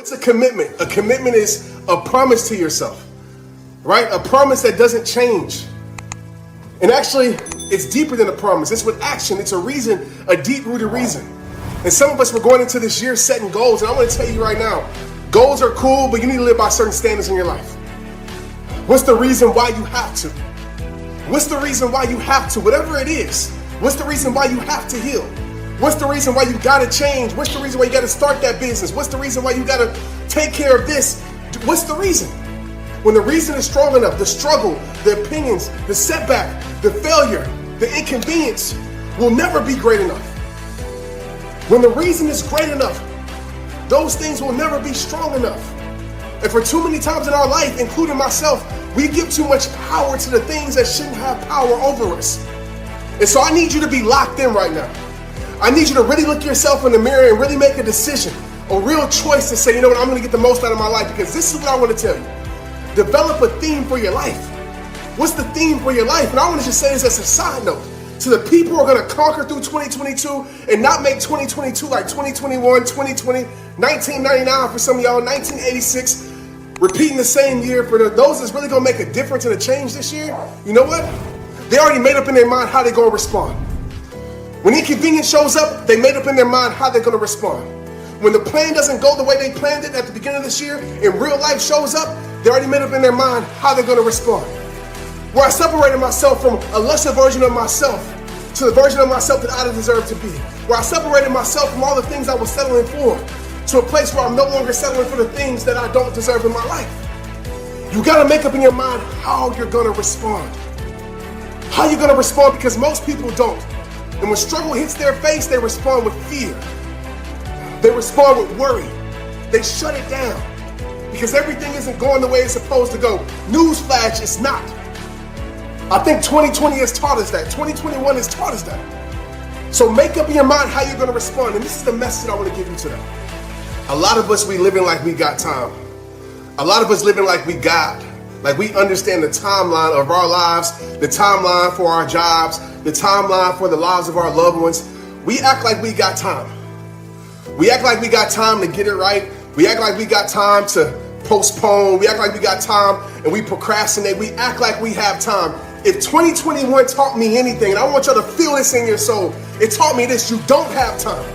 What's a commitment? A commitment is a promise to yourself, right? A promise that doesn't change. And actually, it's deeper than a promise. It's with action. It's a reason, a deep-rooted reason. And some of us were going into this year setting goals, and I want to tell you right now, goals are cool, but you need to live by certain standards in your life. What's the reason why you have to? What's the reason why you have to? Whatever it is. What's the reason why you have to heal? What's the reason why you gotta change? What's the reason why you gotta start that business? What's the reason why you gotta take care of this? What's the reason? When the reason is strong enough, the struggle, the opinions, the setback, the failure, the inconvenience will never be great enough. When the reason is great enough, those things will never be strong enough. And for too many times in our life, including myself, we give too much power to the things that shouldn't have power over us. And so I need you to be locked in right now. I need you to really look yourself in the mirror and really make a decision, a real choice to say, you know what, I'm gonna get the most out of my life, because this is what I want to tell you. Develop a theme for your life. What's the theme for your life? And I want to just say this as a side note. To the people who are going to conquer through 2022 and not make 2022 like 2021, 2020, 1999 for some of y'all, 1986, repeating the same year. For those that's really going to make a difference and a change this year, you know what? They already made up in their mind how they're going to respond. When inconvenience shows up, they made up in their mind how they're going to respond. When the plan doesn't go the way they planned it at the beginning of this year and real life shows up, they already made up in their mind how they're going to respond. Where I separated myself from a lesser version of myself to the version of myself that I deserve to be. Where I separated myself from all the things I was settling for to a place where I'm no longer settling for the things that I don't deserve in my life. You got to make up in your mind how you're going to respond. How you're going to respond, because most people don't. And when struggle hits their face, they respond with fear. They respond with worry. They shut it down because everything isn't going the way it's supposed to go. Newsflash, it's not. I think 2020 has taught us that. 2021 has taught us that. So make up in your mind how you're going to respond. And this is the message I want to give you today. A lot of us, we living like we got time. A lot of us living like we understand the timeline of our lives, the timeline for our jobs, the timeline for the lives of our loved ones. We act like we got time. We act like we got time to get it right. We act like we got time to postpone. We act like we got time and we procrastinate. We act like we have time. If 2021 taught me anything, and I want y'all to feel this in your soul, it taught me this: you don't have time.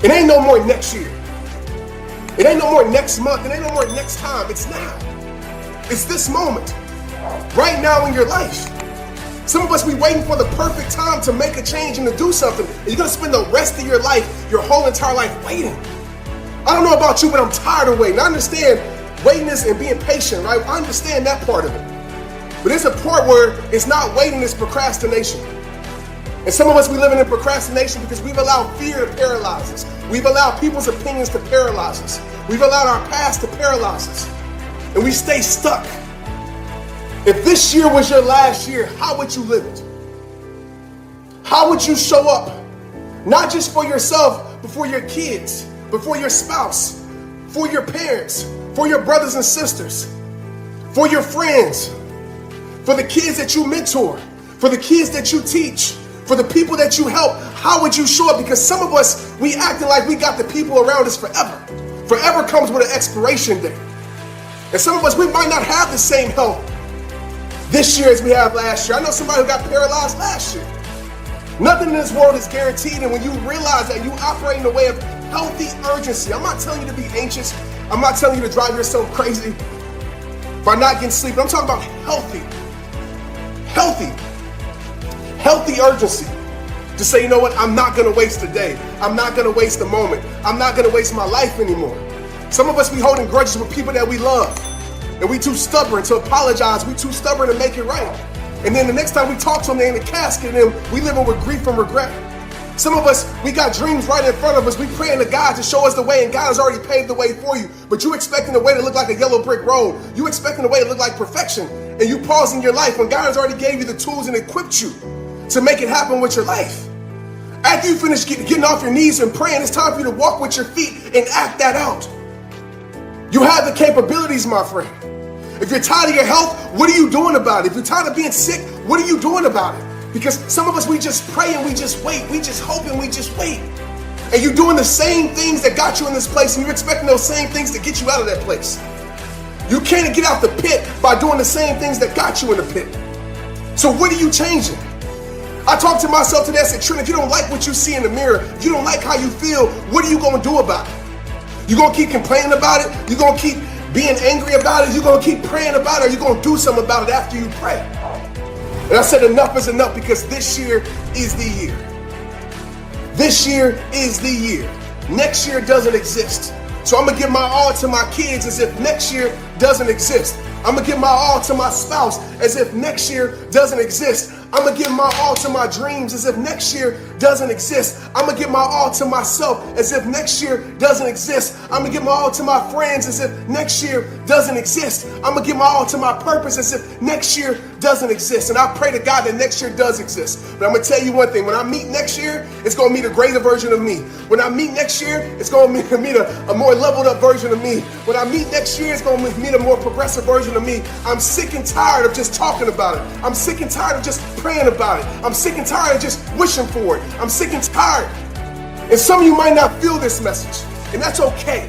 It ain't no more next year. It ain't no more next month. It ain't no more next time. It's now. It's this moment. Right now in your life. Some of us, we waiting for the perfect time to make a change and to do something. And you're going to spend the rest of your life, your whole entire life waiting. I don't know about you, but I'm tired of waiting. I understand waitiness and being patient, right? I understand that part of it. But there's a part where it's not waiting, it's procrastination. And some of us, we living in procrastination because we've allowed fear to paralyze us. We've allowed people's opinions to paralyze us. We've allowed our past to paralyze us. And we stay stuck. If this year was your last year, how would you live it? How would you show up? Not just for yourself, but for your kids, but for your spouse, for your parents, for your brothers and sisters, for your friends, for the kids that you mentor, for the kids that you teach, for the people that you help. How would you show up? Because some of us, we acting like we got the people around us forever. Forever comes with an expiration date. And some of us, we might not have the same health this year as we have last year. I know somebody who got paralyzed last year. Nothing in this world is guaranteed, and when you realize that you operate in a way of healthy urgency, I'm not telling you to be anxious. I'm not telling you to drive yourself crazy by not getting sleep. I'm talking about healthy urgency. To say, you know what, I'm not gonna waste a day. I'm not gonna waste a moment. I'm not gonna waste my life anymore. Some of us, we holding grudges with people that we love. And we too stubborn to apologize. We too stubborn to make it right. And then the next time we talk to them, they in the casket, and then we living with grief and regret. Some of us, we got dreams right in front of us. We praying to God to show us the way, and God has already paved the way for you. But you expecting the way to look like a yellow brick road. You expecting the way to look like perfection. And you pausing your life when God has already gave you the tools and equipped you to make it happen with your life. After you finish getting off your knees and praying, it's time for you to walk with your feet and act that out. You have the capabilities, my friend. If you're tired of your health, what are you doing about it? If you're tired of being sick, what are you doing about it? Because some of us, we just pray and we just wait. We just hope and we just wait. And you're doing the same things that got you in this place, and you're expecting those same things to get you out of that place. You can't get out the pit by doing the same things that got you in the pit. So what are you changing? I talked to myself today. I said, Trent, if you don't like what you see in the mirror, if you don't like how you feel, what are you going to do about it? You going to keep complaining about it? You going to keep being angry about it? You going to keep praying about it? Or you going to do something about it after you pray? And I said enough is enough, because this year is the year. This year is the year. Next year doesn't exist. So I'm going to give my all to my kids as if next year doesn't exist. I'm going to give my all to my spouse as if next year doesn't exist. I'm going to give my all to my dreams as if next year doesn't exist. I'm going to give my all to myself as if next year doesn't exist. I'm going to give my all to my friends as if next year doesn't exist. I'm going to give my all to my purpose as if next year doesn't exist. And I pray to God that next year does exist. But I'm going to tell you one thing. When I meet next year, it's going to meet a greater version of me. When I meet next year, it's going to meet a more leveled up version of me. When I meet next year, it's going to meet a more progressive version of me. I'm sick and tired of just talking about it. I'm sick and tired of just praying about it. I'm sick and tired of just wishing for it. I'm sick and tired. And some of you might not feel this message, and that's okay.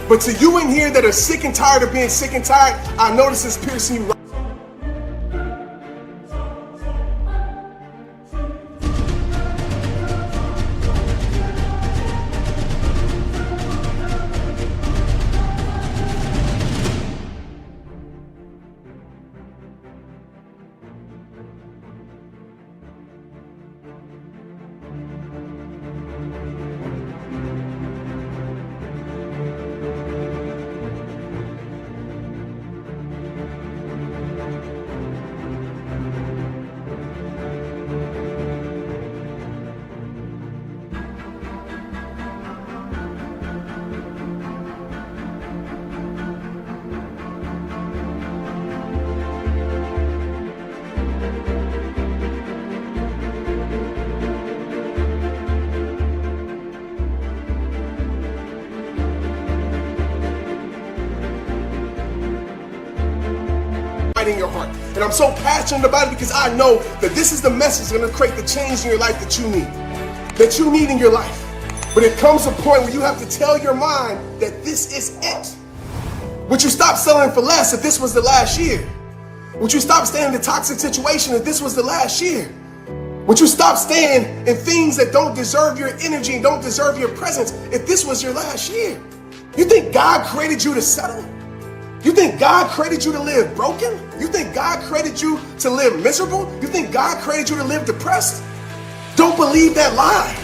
But to you in here that are sick and tired of being sick and tired, I know this is piercing you right. In your heart. And I'm so passionate about it because I know that this is the message that's going to create the change in your life that you need in your life. But it comes a point where you have to tell your mind that this is it. Would you stop selling for less if this was the last year? Would you stop staying in a toxic situation if this was the last year? Would you stop staying in things that don't deserve your energy and don't deserve your presence if this was your last year? You think God created you to settle? You think God created you to live broken? You think God created you to live miserable? You think God created you to live depressed? Don't believe that lie.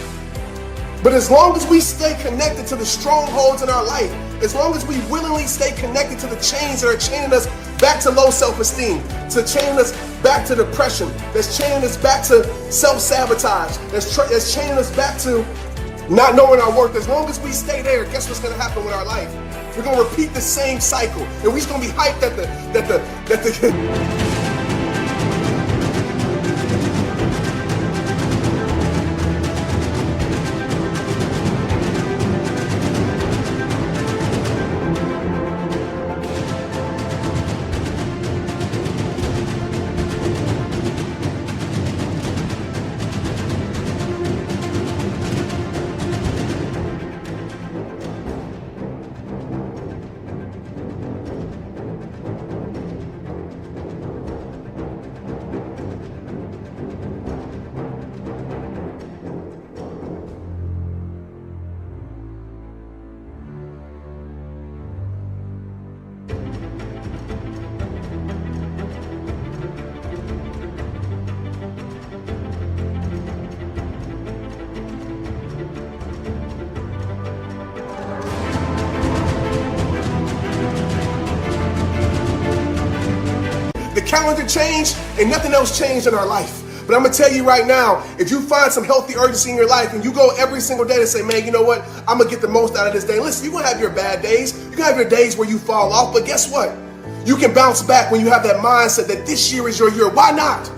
But as long as we stay connected to the strongholds in our life, as long as we willingly stay connected to the chains that are chaining us back to low self-esteem, to chaining us back to depression, that's chaining us back to self-sabotage, that's chaining us back to not knowing our worth, as long as we stay there, guess what's going to happen with our life? We're going to repeat the same cycle. And we're just going to be hyped that the calendar changed and nothing else changed in our life. But I'm going to tell you right now, if you find some healthy urgency in your life and you go every single day to say, man, you know what? I'm going to get the most out of this day. Listen, you're going to have your bad days. You're going to have your days where you fall off. But guess what? You can bounce back when you have that mindset that this year is your year. Why not?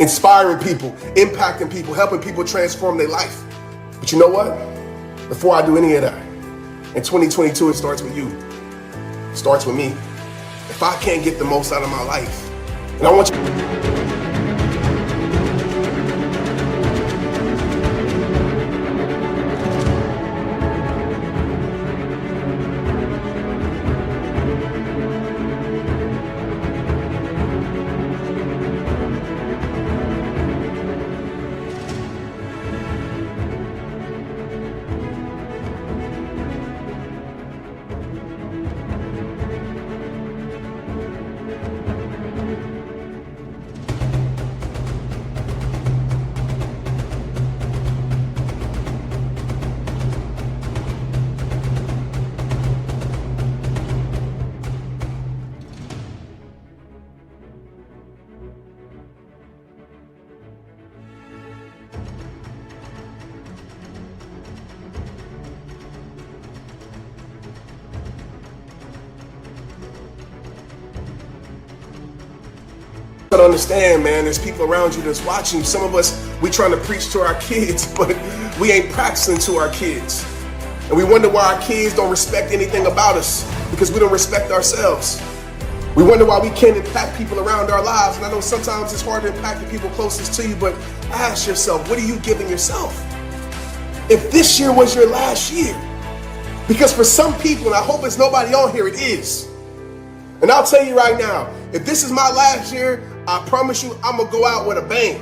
Inspiring people, impacting people, helping people transform their life. But you know what? Before I do any of that, in 2022, it starts with you. It starts with me. If I can't get the most out of my life, and I want you. gotta understand, man, there's people around you that's watching. Some of us, we trying to preach to our kids, but we ain't practicing to our kids. And we wonder why our kids don't respect anything about us, because we don't respect ourselves. We wonder why we can't impact people around our lives. And I know sometimes it's hard to impact the people closest to you, but ask yourself, what are you giving yourself? If this year was your last year, because for some people, and I hope it's nobody on here, it is. And I'll tell you right now, if this is my last year, I promise you, I'm gonna go out with a bang.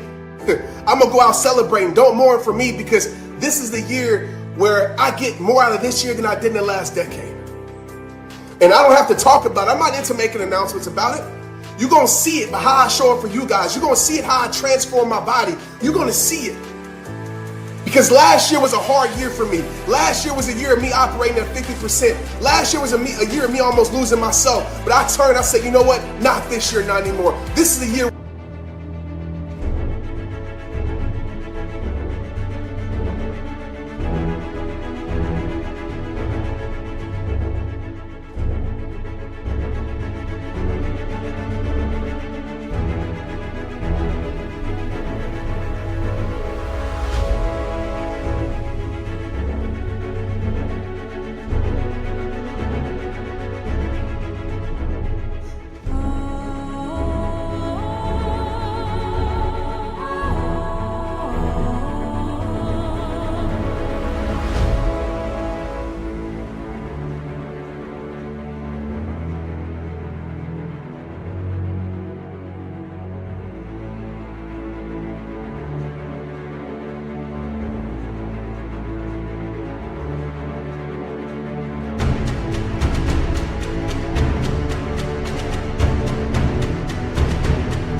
I'm gonna go out celebrating. Don't mourn for me, because this is the year where I get more out of this year than I did in the last decade. And I don't have to talk about it. I'm not into making announcements about it. You're gonna see it by how I show up for you guys. You're gonna see it how I transform my body. You're gonna see it. Because last year was a hard year for me. Last year was a year of me operating at 50%. Last year was a year of me almost losing myself. But I turned, I said, you know what? Not this year, not anymore. This is the year.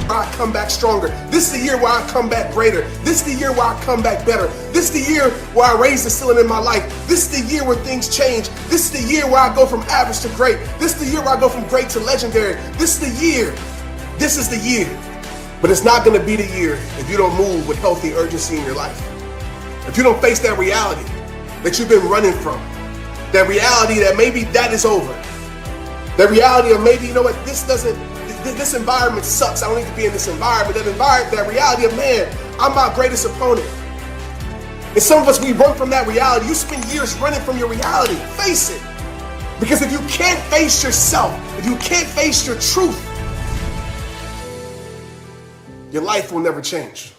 I come back stronger. This is the year where I come back greater. This is the year where I come back better. This is the year where I raise the ceiling in my life. This is the year where things change. This is the year where I go from average to great. This is the year where I go from great to legendary. This is the year. This is the year. But it's not going to be the year if you don't move with healthy urgency in your life. If you don't face that reality that you've been running from. That reality that maybe that is over. That reality of maybe, you know what, this environment sucks. I don't need to be in this environment. That reality of, man, I'm my greatest opponent. And some of us, we run from that reality. You spend years running from your reality. Face it. Because if you can't face yourself, if you can't face your truth, your life will never change.